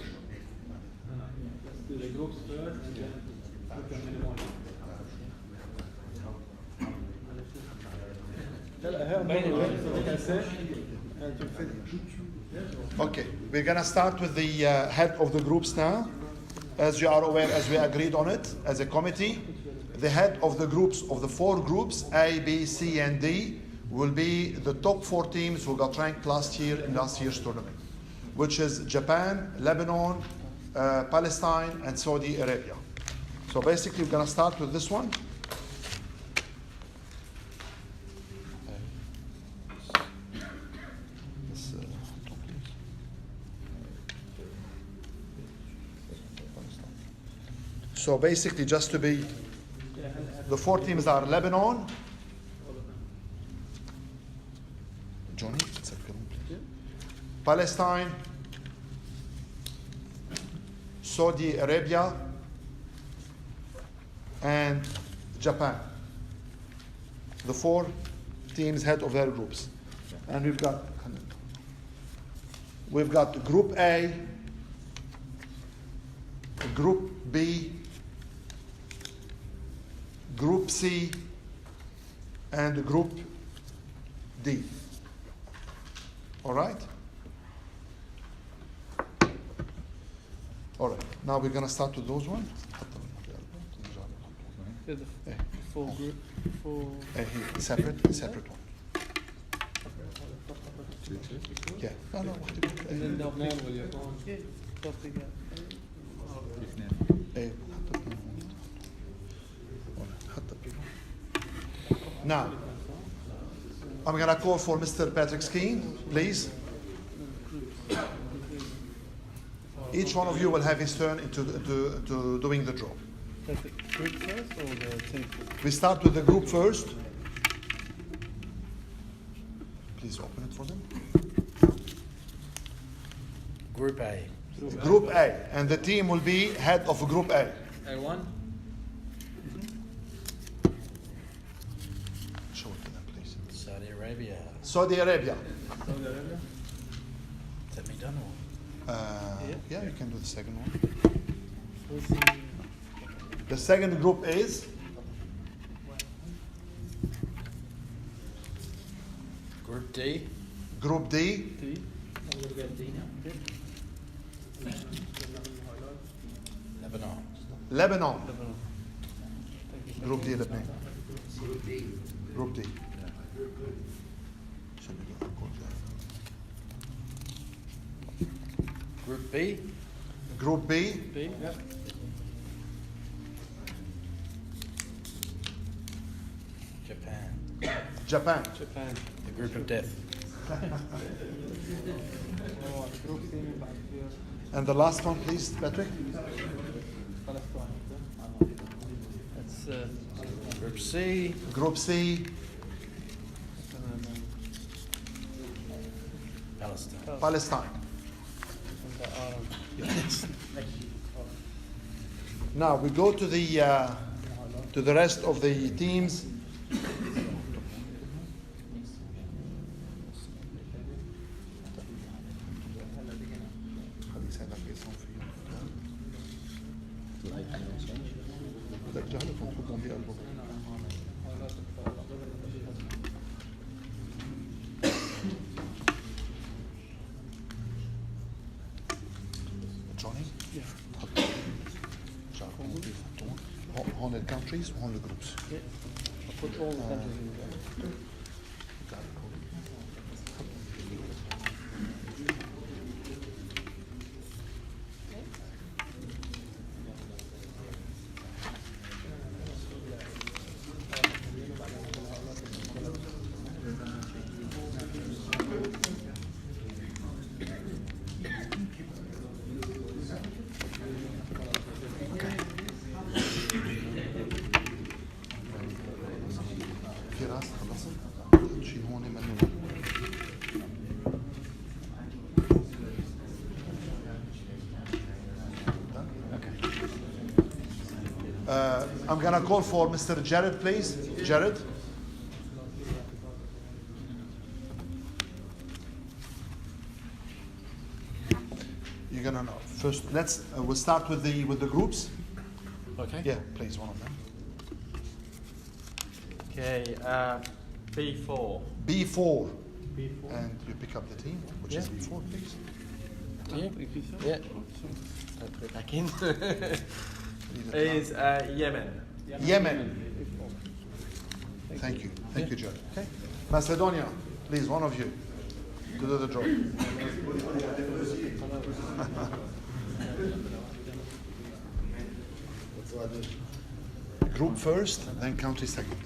Let's do the groups first and then look at the one. Okay, we're going to start with the head of the groups now. As you are aware, as we agreed on it as a committee, the head of the groups, of the 4 groups, A, B, C, and D, will be the top 4 teams who got ranked last year in last year's tournament, which is Japan, Lebanon, Palestine, and Saudi Arabia. So basically, we're going to start with this one. So basically, just to be, the 4 teams are Lebanon, Johnny, Palestine, Saudi Arabia, and Japan. The 4 teams head of their groups. And we've got Group A, Group B, Group C, and Group D. All right? All right. Now we're going to start with those ones. The full group. Separate one. Yeah. No. And then they'll name will you? Now, I'm going to call for Mr. Patrick Skeen, please. Each one of you will have his turn into doing the draw. The group first or the team? We start with the group first. Please open it for them. Group A. Group A, and the team will be head of Group A. A1. Show it to them, please. Saudi Arabia. Arabia. Saudi Arabia. Saudi Arabia. Is that me done or? Yeah, you can do the second one. The second group is Group D. Group D. D. I'm gonna get D now. Lebanon. Lebanon. Lebanon. Group D, Lebanon. Group D. Group D. Group B. Group B. B. Yeah. Japan. Japan. Japan. The group of death. Oh, group C. And the last one, please, Patrick. Palestine. That's Group C. Group C. Palestine. Palestine. and Now we go to the rest of the teams. Johnny? Yeah. هون الكونتريز وهون الجروبس. I put all the countries in there. فراس خلصت شيء هون منه. I'm gonna call for Mr. Jared, please. Jared. You're gonna know first. We'll start with the groups. Okay. Yeah, please, one of them. Okay, B4. B4. B4. And you pick up the team, which is B4, please. Yeah. I'll put it back in. Is Yemen. Yemen. Thank you. Thank you, Jared. Okay. Macedonia, please, one of you, to do the draw. Group first, then country second.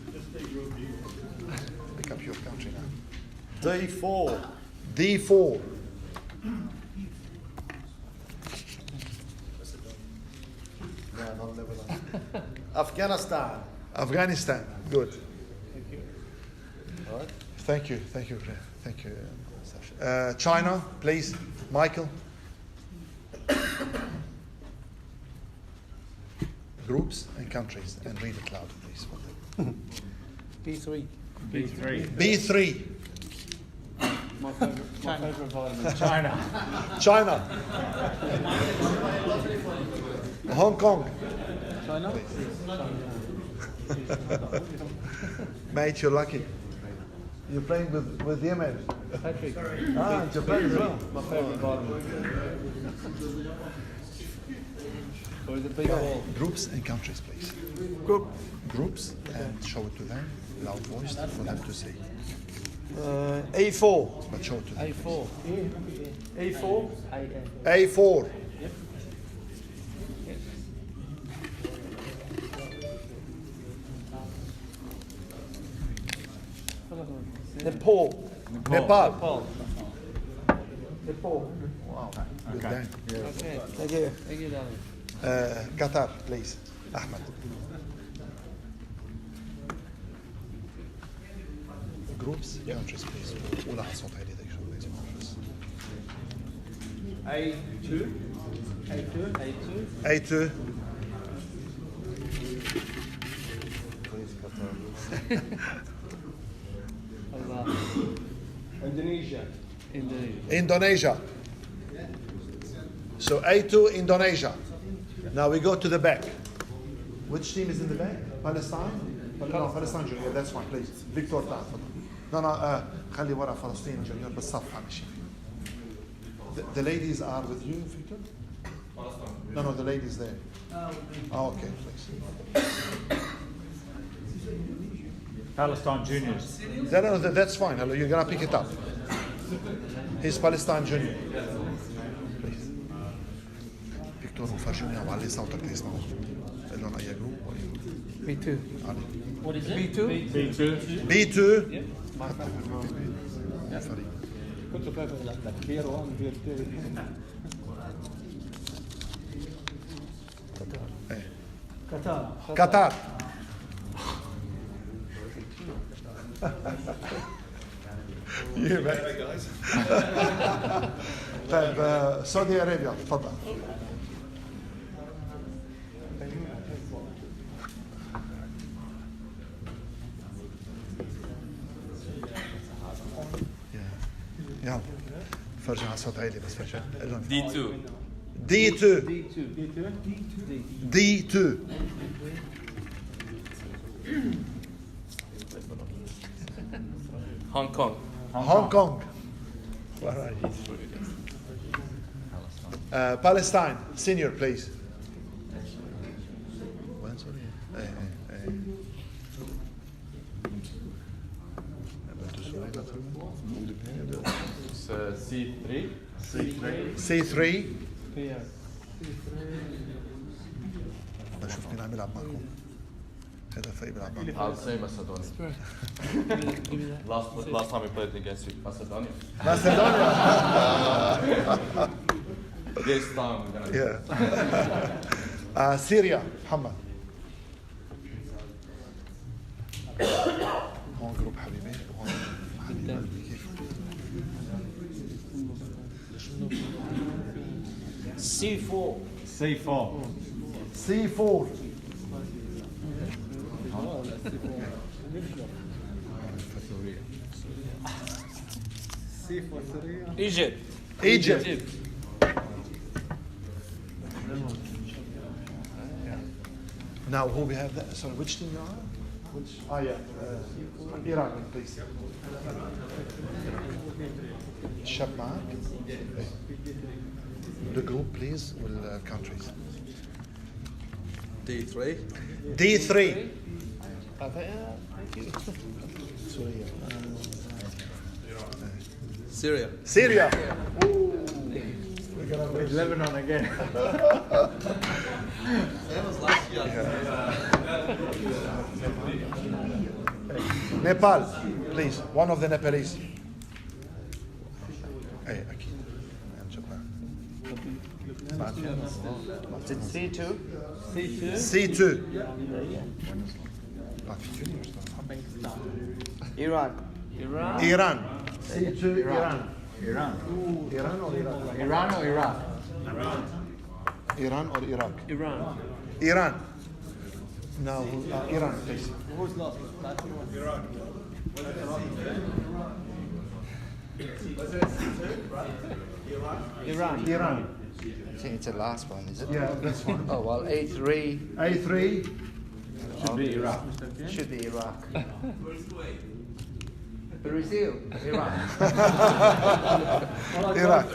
Pick up your country now. D4. D4. Afghanistan. Afghanistan. Good. Thank you. All right. Thank you. Thank you. Thank you. Sasha. China, please. Michael. Groups and countries, and read it loud, please. B3. B3. My favorite vitamin. China. China. Hong Kong. China? Mate, you're lucky. You're playing with Yemen. Patrick. Japan as well. My favorite vitamin. Or is it B4? Groups and countries, please. Groups and show it to them, loud voice for them to see. A4. But show it to them. A4. A4? A4. Yep. Nepal. Nepal. Nepal. Wow. Good day. Okay. Thank you. Thank you, darling. Qatar, please. Ahmed. Groups, countries, please. ولا صوت عالي ذيك شو please. A2. A2. A2. A2. Allah. Indonesia. Indonesia. So A2, Indonesia. Now we go to the back. Which team is in the back? Palestine? No, Palestine Junior. That's fine, please. Victor تعال. No, خلي ورا فلسطين Junior بالصفحة ماشي. The ladies are with you, Victor? No, the ladies there. Oh, okay, please. Palestine Juniors. No, that's fine. Hello, you're gonna pick it up. He's Palestine Junior. Please. Victor, فرجوني وعلي صوتك تسمعه. قل لهم أي جروب B2. What is it? B2. B2. كنت فاكر كبير 1 كبير 2. قطر. طيب سعودي ارابيا تفضل. يلا فرجع على صوت عالي بس فرجع. D2. D2. D2. Hong Kong. Hong Kong. Palestine, senior, please. C3. C3. بشوف مين عم يلعب معكم. هذا فريق بيلعب معكم. I'll say Macedonia. Last time we played against you, Macedonia. Macedonia. This time we're gonna. Yeah. Syria, محمد. هون جروب حبيبي وهون حبيبي كيف؟ C4. C4. Egypt. Now who we have that? Sorry, which team you are? Which? Iraq, please. شاب معك. The group, please, with countries. D3. D3. Syria. Lebanon again. Nepal, please. One of the Nepalese. Hey, أكيد. C2. C2. Iran. Iran. C2 Iran. Iran. Iran or Iraq? Iran or Iraq? Iran or Iraq? Iran. Now, Iran, please. Who's lost? Iraq. Iran. I think it's the last one, is it? Yeah, that's one. Oh, well, A3 A3. Should be Iraq. should be Iraq. Brazil, Iraq. Iraq.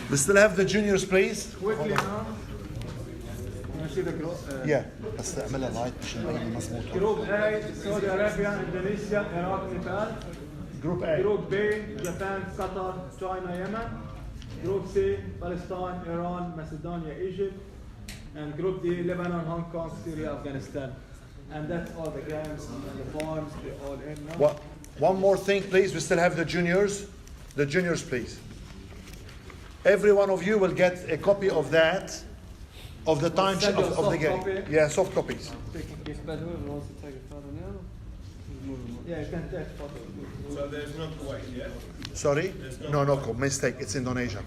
We still have the juniors, please. Quickly now. See the group. Yeah. بس اعملها لايت مش مبين مظبوط. Group A, Saudi Arabia, Indonesia, Iraq, Nepal. Group A. Group B, Japan, Qatar, China, Yemen. Group C, Palestine, Iran, Macedonia, Egypt. And Group D, Lebanon, Hong Kong, Syria, Afghanistan. And that's all the games and the forms, they're all in now. One more thing, please. We still have the juniors. The juniors, please. Every one of you will get a copy of that, of the time of the game. Copy. Yeah, soft copies. Yeah, you can take photo. So there's no Kuwait, yeah? Sorry? No, mistake. It's Indonesia.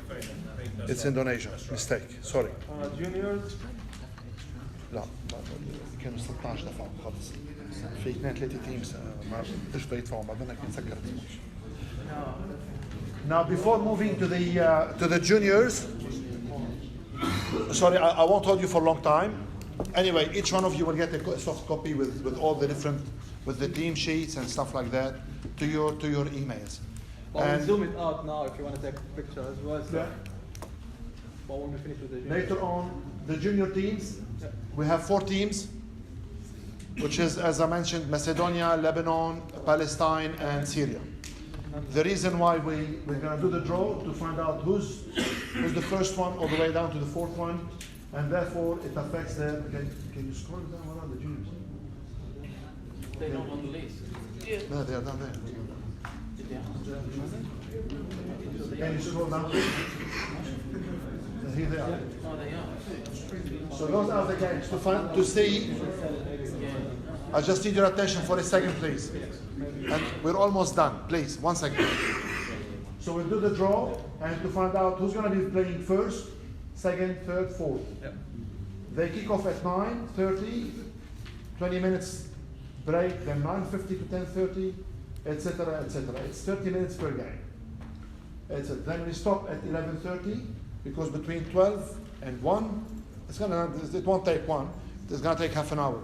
It's Indonesia. Mistake. Sorry. Juniors. لا كانوا 16 دفعوا خلص. في 2 3 تيمز ما قدرش يدفعوا بعدين كان سكرت الماتش. Now, before moving to the juniors, sorry, I won't hold you for a long time. Anyway, each one of you will get a soft copy with all the different, with the team sheets and stuff like that to your emails. But And we'll zoom it out now if you want to take a picture as well. So. But when we finish with the junior. Later on, the junior teams, we have 4 teams, which is, as I mentioned, Macedonia, Lebanon, Palestine, and Syria. The reason why we're going to do the draw to find out who's the first one all the way down to the 4th one, and therefore it affects the. Can you scroll down around the juniors? They're not on the list. No, they are down there. Can you scroll down? Here they are. Oh, they are. So those are the games to see. I just need your attention for a second, please. And we're almost done. Please, 1 second. So we'll do the draw and to find out who's going to be playing first, second, third, fourth. Yep. They kick off at 9:30, 20 minutes break, then 9:50 to 10:30, etc., etc. It's 30 minutes per game. Then we stop at 11:30 because between 12 and 1, it won't take 1. It's going to take half an hour.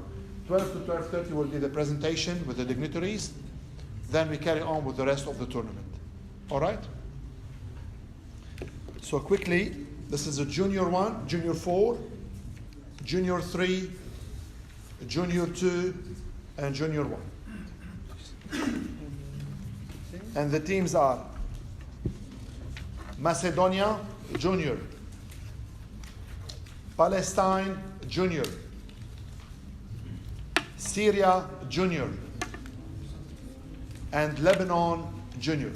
12 to 12:30 will be the presentation with the dignitaries. Then we carry on with the rest of the tournament. All right? So quickly, this is a junior 1, junior 4, junior 3, junior 2, and junior 1. And the teams are Macedonia, junior, Palestine, junior, Syria, junior, and Lebanon, junior.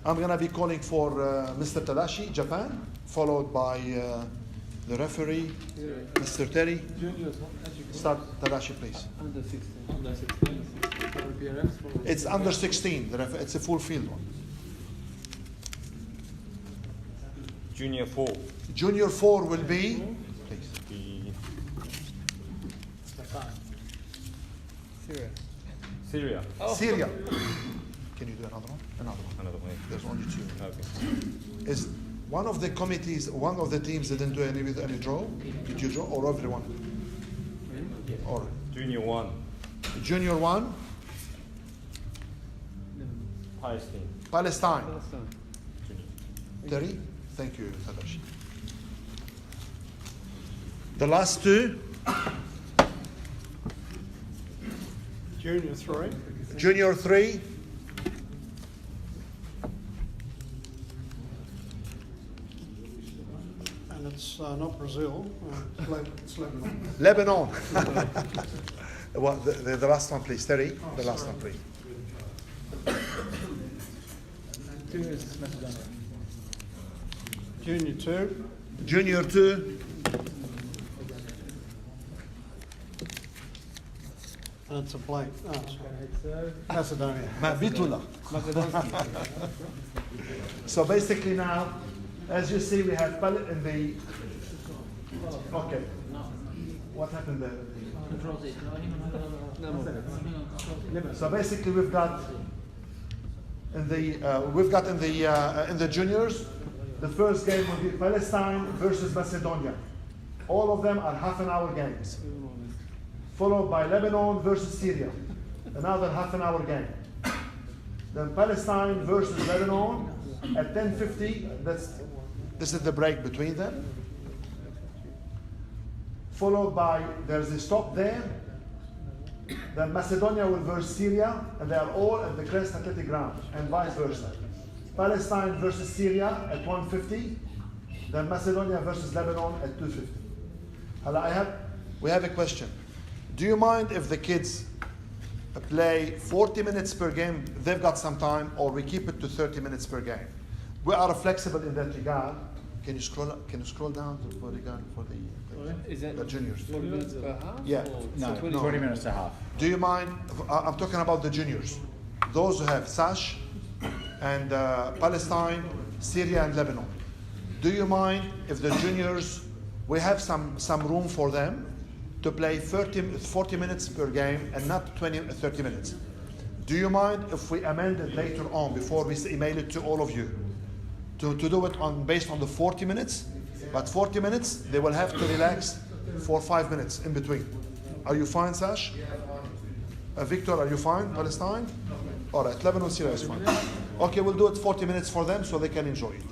I'm going to be calling for Mr. Tadashi, Japan, followed by the referee, Mr. Terry. Start, Tadashi, please. Under 16. Under 16. It's under 16. It's a full field one. Junior 4. Junior 4 will be, please. Syria. Syria. Can you do another one? Another one. There's only 2. Okay. Is one of the committees, one of the teams didn't do any draw? Did you draw, or everyone? All right. Junior 1. Junior 1. Palestine. Palestine. Junior. Terry? Thank you, Tadashi. The last 2. Junior 3. Junior 3. And it's not Brazil, it's Lebanon. Lebanon. Well, the last one, please. Terry, the last one, please. Junior is Macedonia. Junior 2. Junior 2. And it's a blank. Oh, it's Macedonia. Macedonia. So basically now, as you see, we have in the. Okay. What happened there? So basically, we've got in the juniors, the first game will be Palestine versus Macedonia. All of them are half-an-hour games, followed by Lebanon versus Syria, another half-an-hour game. Then Palestine versus Lebanon at 10:50. This is the break between them. Followed by, there's a stop there. Then Macedonia will versus Syria, and they are all at the Crest Athletic Ground, and vice versa. Palestine versus Syria at 1:50. Then Macedonia versus Lebanon at 2:50. We have a question. Do you mind if the kids play 40 minutes per game? They've got some time, or we keep it to 30 minutes per game. We are flexible in that regard. Can you scroll down to for the juniors? 40 minutes per half? Yeah. No, 20 minutes and a half. Do you mind? I'm talking about the juniors, those who have Sash and Palestine, Syria, and Lebanon. Do you mind if the juniors, we have some room for them to play 40 minutes per game and not 30 minutes? Do you mind if we amend it later on before we email it to all of you? To do it based on the 40 minutes? But 40 minutes, they will have to relax for 5 minutes in between. Are you fine, Sash? Victor, are you fine? Palestine? All right, Lebanon, Syria is fine. Okay, we'll do it 40 minutes for them so they can enjoy it.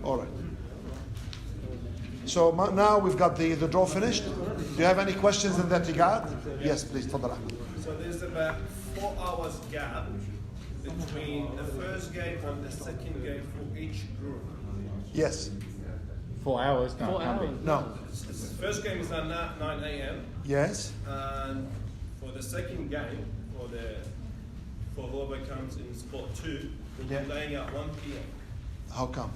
All right. So now we've got the draw finished. Do you have any questions in that regard? Yes, please. تفضل. So there's about 4 hours gap between the first game and the second game for each group. Yes. 4 hours? No, 4 can't be. hours. No. The first game is at 9 a.m. Yes. and for the second game, for whoever comes in spot 2, we'll Yeah. be playing at 1 p.m. How come?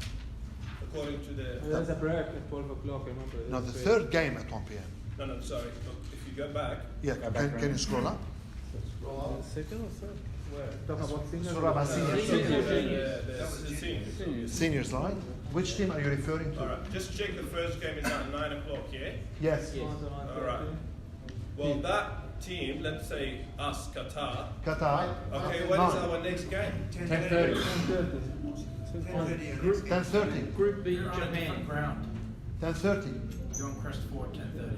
according to the. There's a break at 12 o'clock, remember? No, the third game at 1 p.m. No, sorry. Look, if you go back. Yeah, can you scroll up? Second or third? Where? Talking about seniors? Surah about Seniors. Seniors, right? Which team are you referring to? All right. Just check the first game is at 9 o'clock. Yeah. Yes. All right. Well, that team, let's say us, Qatar. Qatar. Okay, when is our next game? 10:30. 10:30. Group B, Japan. Ground. 10:30. You're on Crest 4 at 10:30.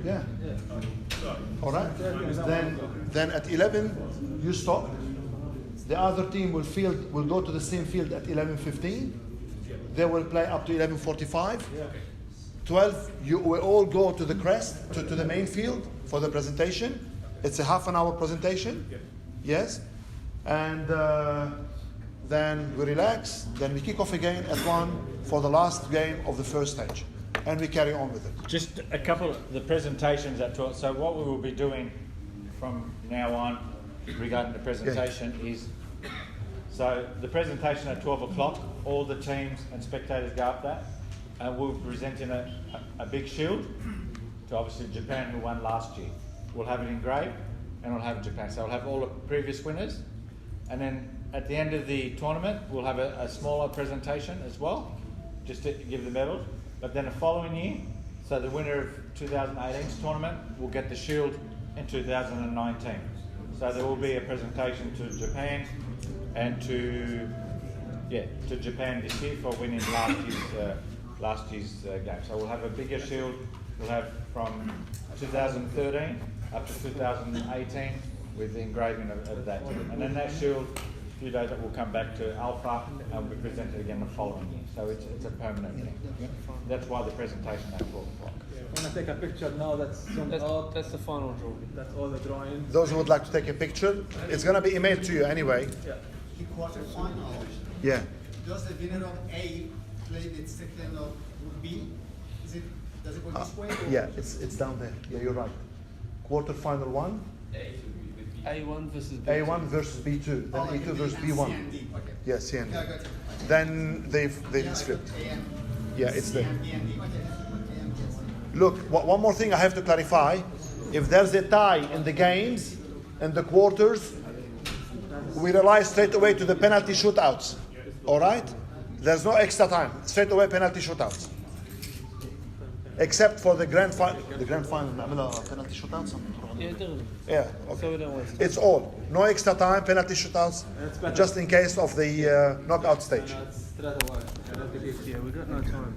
Yeah. Sorry. All right. Then at 11 you stop. The other team will go to the same field at 11:15. They will play up to 11:45. 12 you will all go to the crest to the main field for the presentation. It's a half an hour presentation. Yes. And then we relax. Then we kick off again at 1 for the last game of the first stage. And we carry on with it. Just a couple of the presentations at 12. So what we will be doing from now on regarding the presentation is, so the presentation at 12 o'clock, all the teams and spectators go up there, and we'll be presenting a big shield to obviously Japan, who won last year. We'll have it engraved and we'll have Japan. So we'll have all the previous winners, and then at the end of the tournament we'll have a smaller presentation as well, just to give the medals. But then the following year, so the winner of 2018's tournament will get the shield in 2019. So there will be a presentation to Japan and to Japan this year for winning last year's game. So we'll have a bigger shield. We'll have from 2013 up to 2018 with the engraving of that. And then that shield, a few days, that will come back to ALFA and will be presented again the following year. So it's a permanent thing. That's why the presentation at 12 o'clock. I'm going to take a picture now. That's the final drawing. That's all the drawings. Those who would like to take a picture, it's going to be emailed to you anyway. Yeah. The quarterfinal. Yeah. Does the winner of A play with second of Group B? Does it work this way? Or? Yeah, it's down there. Yeah, you're right. Quarterfinal 1. A1 versus B2. A1 versus B2. Then A2 versus B1. C and D. Okay. Yeah, C and D. Okay, I got it. Then they've flipped. A and Yeah, it's C there. and B and D. Okay. Look, one more thing I have to clarify. If there's a tie in the games, in the quarters, we rely straight away to the penalty shootouts. All right? There's no extra time. Straight away penalty shootouts. Except for the grand final. The grand final, نعملها penalty shootouts. Yeah. Okay. It's all. No extra time, penalty shootouts, just in case of the knockout stage. It's straight away. We got no time.